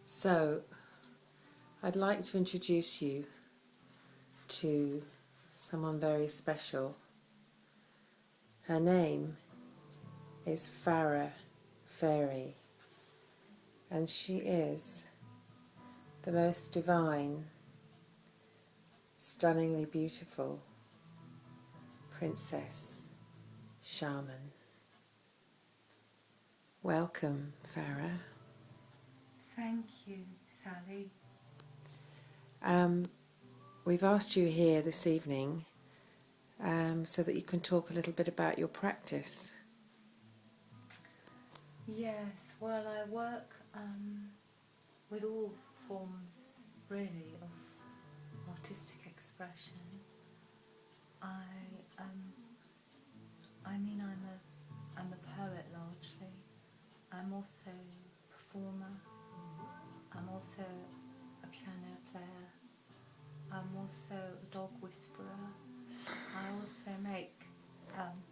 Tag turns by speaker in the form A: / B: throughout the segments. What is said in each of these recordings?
A: So, I'd like to introduce you to someone very special. Her name is Farah Fairy, and she is the most divine, stunningly beautiful princess shaman. Welcome, Farah.
B: Thank you, Sally.
A: We've asked you here this evening so that you can talk a little bit about your practice.
B: Yes, well, I work with all forms, really, of artistic expression. I'm a poet largely. I'm also a performer. I'm also a piano player. I'm also a dog whisperer. I also make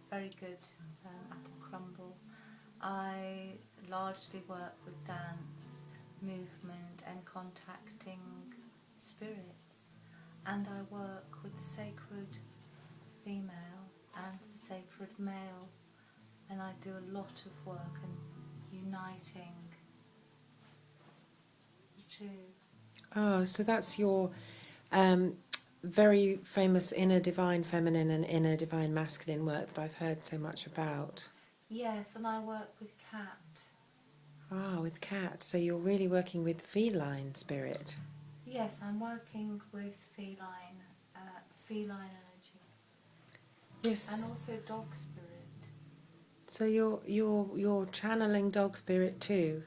B: very good apple crumble. I largely work with dance, movement and contacting spirits, and I work with the sacred female and the sacred male, and I do a lot of work in uniting the two.
A: Oh, so that's your very famous inner divine feminine and inner divine masculine work that I've heard so much about.
B: Yes, and I work with cat.
A: Ah, with cat. So you're really working with feline spirit.
B: Yes, I'm working with feline energy,
A: Yes.
B: and also dog spirit.
A: So you're channeling dog spirit too.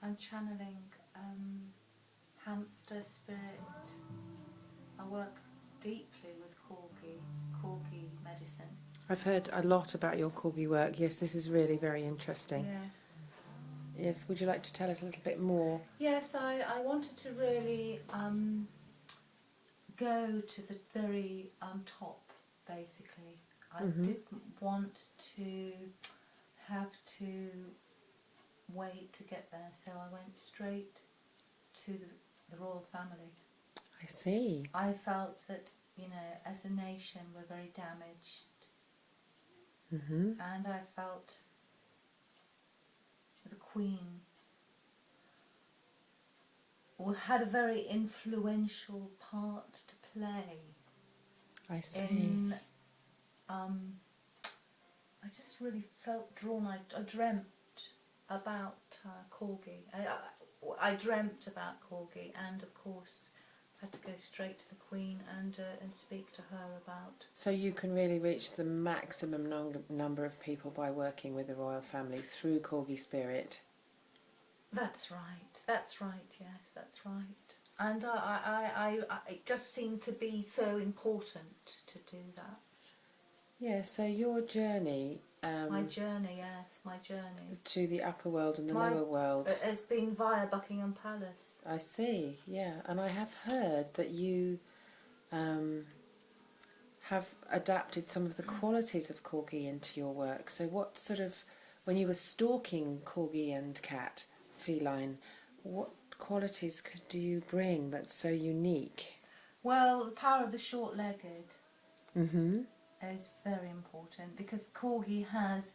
B: I'm channeling hamster spirit. I work deeply with corgi medicine.
A: I've heard a lot about your corgi work. Yes, this is really very interesting.
B: Yes.
A: Yes, would you like to tell us a little bit more?
B: Yes, I wanted to really go to the very top, basically. I didn't want to have to wait to get there, so I went straight to the royal family.
A: I see.
B: I felt that, as a nation we're very damaged, and I felt the Queen had a very influential part to play.
A: I see.
B: I just really felt drawn. I dreamt about corgi. I dreamt about corgi, and of course had to go straight to the Queen and speak to her about.
A: So you can really reach the maximum number of people by working with the royal family through corgi spirit.
B: That's right. Yes, that's right. And it just seemed to be so important to do that.
A: Yeah. So your journey.
B: My journey
A: To the upper world and the lower world
B: has been via Buckingham Palace.
A: I see, yeah. And I have heard that you have adapted some of the qualities of corgi into your work. So what sort of, when you were stalking corgi and cat, feline, what qualities do you bring that's so unique?
B: Well, the power of the short-legged is very important, because corgi has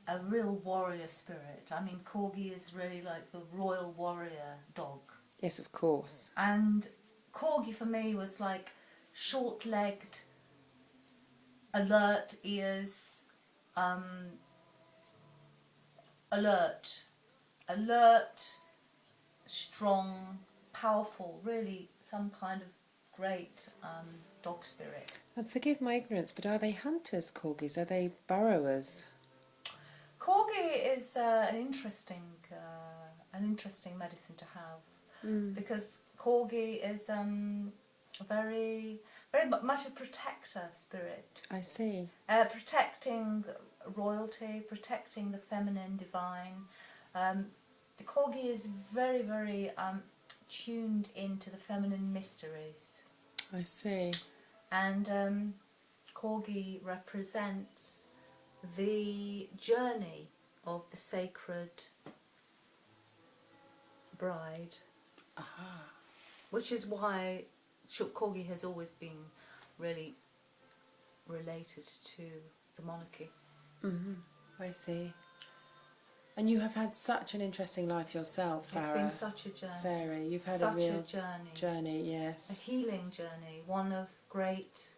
B: a real warrior spirit. I mean, corgi is really like the royal warrior dog.
A: Yes, of course.
B: And corgi for me was like short-legged, alert ears, alert, strong, powerful, really some kind of great dog spirit.
A: And forgive my ignorance, but are they hunters, corgis? Are they burrowers?
B: Corgi is an interesting medicine to have, because corgi is very much a protector spirit.
A: I see.
B: Protecting royalty, protecting the feminine divine. The corgi is very, very tuned into the feminine mysteries.
A: I see.
B: And corgi represents the journey of the sacred bride,
A: Aha.
B: which is why Corgi has always been really related to the monarchy.
A: I see. And you have had such an interesting life yourself, Farah.
B: It's been such a journey.
A: Fairy, you've had
B: Such
A: a real
B: journey.
A: journey,
B: A
A: yes.
B: healing journey, one of great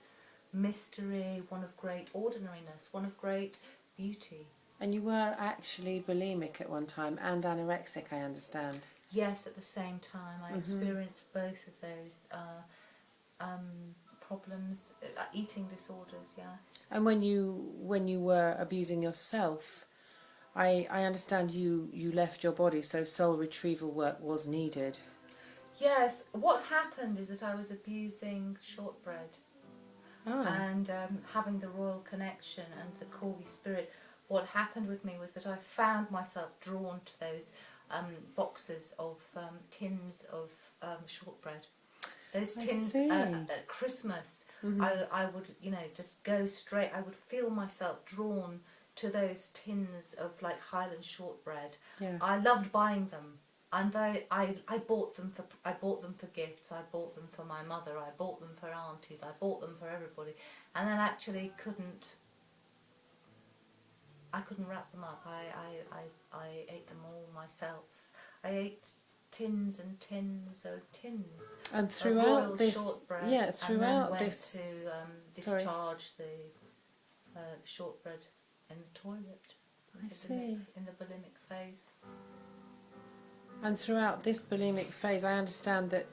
B: mystery, one of great ordinariness, one of great beauty.
A: And you were actually bulimic at one time and anorexic, I understand.
B: Yes, at the same time. I experienced both of those problems, eating disorders, yeah.
A: And when you were abusing yourself, I understand you left your body, so soul retrieval work was needed.
B: Yes, what happened is that I was abusing shortbread and having the royal connection and the Corgi spirit. What happened with me was that I found myself drawn to those boxes of tins of shortbread. Those tins at Christmas, I would, just go straight. I would feel myself drawn to those tins of like Highland shortbread.
A: Yeah.
B: I loved buying them, and I bought them for gifts. I bought them for my mother. I bought them for aunties. I bought them for everybody, and then actually I couldn't wrap them up. I ate them all myself. I ate tins and tins of tins.
A: And
B: of
A: throughout
B: royal
A: this,
B: shortbread,
A: yeah, throughout
B: and then
A: this,
B: went to discharge the shortbread in the toilet.
A: I see.
B: In the bulimic phase.
A: And throughout this bulimic phase, I understand that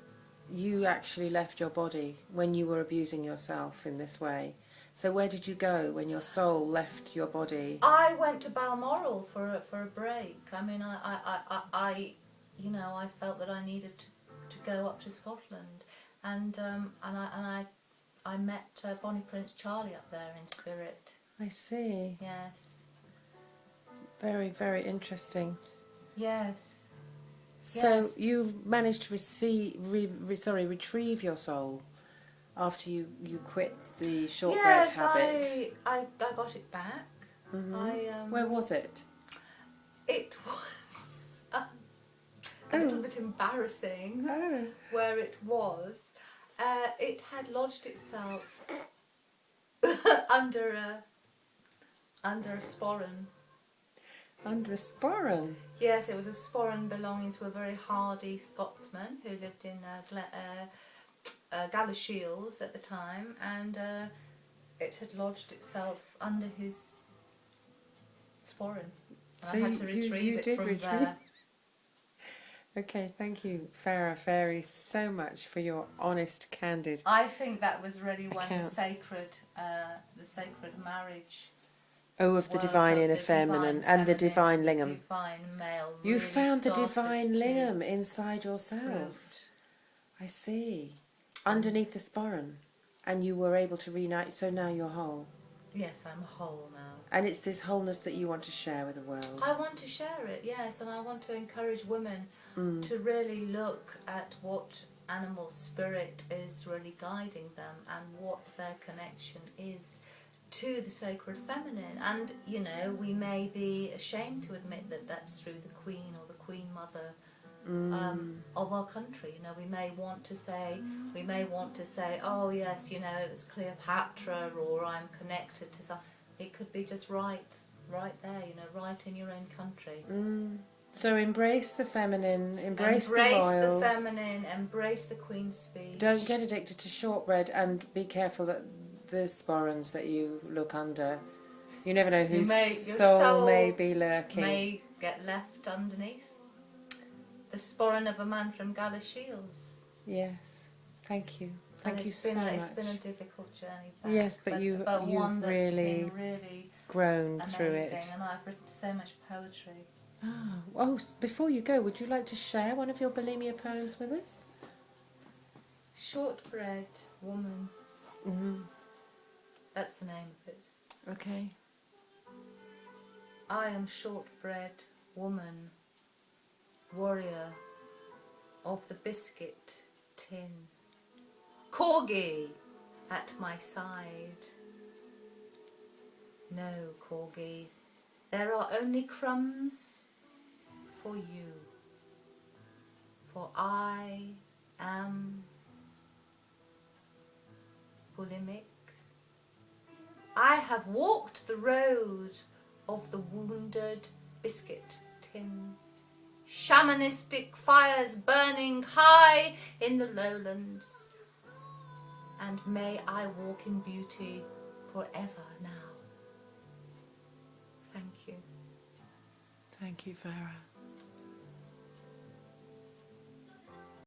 A: you actually left your body when you were abusing yourself in this way. So where did you go when your soul left your body?
B: I went to Balmoral for a break. I mean, I felt that I needed to go up to Scotland, and I met Bonnie Prince Charlie up there in spirit.
A: I see.
B: Yes.
A: Very, very interesting.
B: Yes.
A: So
B: Yes.
A: you've managed to retrieve your soul after you quit the shortbread habit.
B: Yes, I got it back.
A: Where was it?
B: It was a little bit embarrassing where it was. It had lodged itself under a sporran.
A: Under a sporran?
B: Yes, it was a sporran belonging to a very hardy Scotsman who lived in Galashiels at the time, and it had lodged itself under his sporran.
A: So
B: I had to retrieve it from there.
A: Okay, thank you, Farah Fairy, so much for your honest, candid.
B: I think that was really when
A: account.
B: the sacred marriage.
A: Oh, of the divine inner feminine and the divine lingam.
B: Divine male.
A: You
B: really
A: found the
B: started
A: divine
B: to
A: lingam inside yourself.
B: fruit.
A: I see. Underneath the sporran. And you were able to reunite, so now you're whole.
B: Yes, I'm whole now.
A: And it's this wholeness that you want to share with the world.
B: I want to share it, yes, and I want to encourage women to really look at what animal spirit is really guiding them and what their connection is to the sacred feminine. And, we may be ashamed to admit that that's through the Queen or the Queen Mother of our country. We may want to say, oh yes, it was Cleopatra, or I'm connected to some. It could be just right there, right in your own country.
A: So embrace the feminine, embrace the
B: Embrace
A: royals.
B: the feminine, embrace the Queen's speech.
A: Don't get addicted to shortbread, and be careful that the sporrans that you look under. You never know whose soul may be lurking.
B: May get left underneath. The sporran of a man from Galashiels.
A: Yes, thank you. Thank you so
B: much.
A: much.
B: It's been a difficult journey back,
A: yes, but you've
B: one that's
A: really,
B: been really
A: grown
B: amazing,
A: through it.
B: And I've written so much poetry.
A: Before you go, would you like to share one of your bulimia poems with us?
B: Shortbread Woman. That's the name of it.
A: Okay.
B: I am shortbread woman, warrior of the biscuit tin. Corgi at my side. No, Corgi, there are only crumbs for you. For I am bulimic. I have walked the road of the wounded biscuit tin. Shamanistic fires burning high in the lowlands. And may I walk in beauty forever now. Thank you.
A: Thank you, Farah.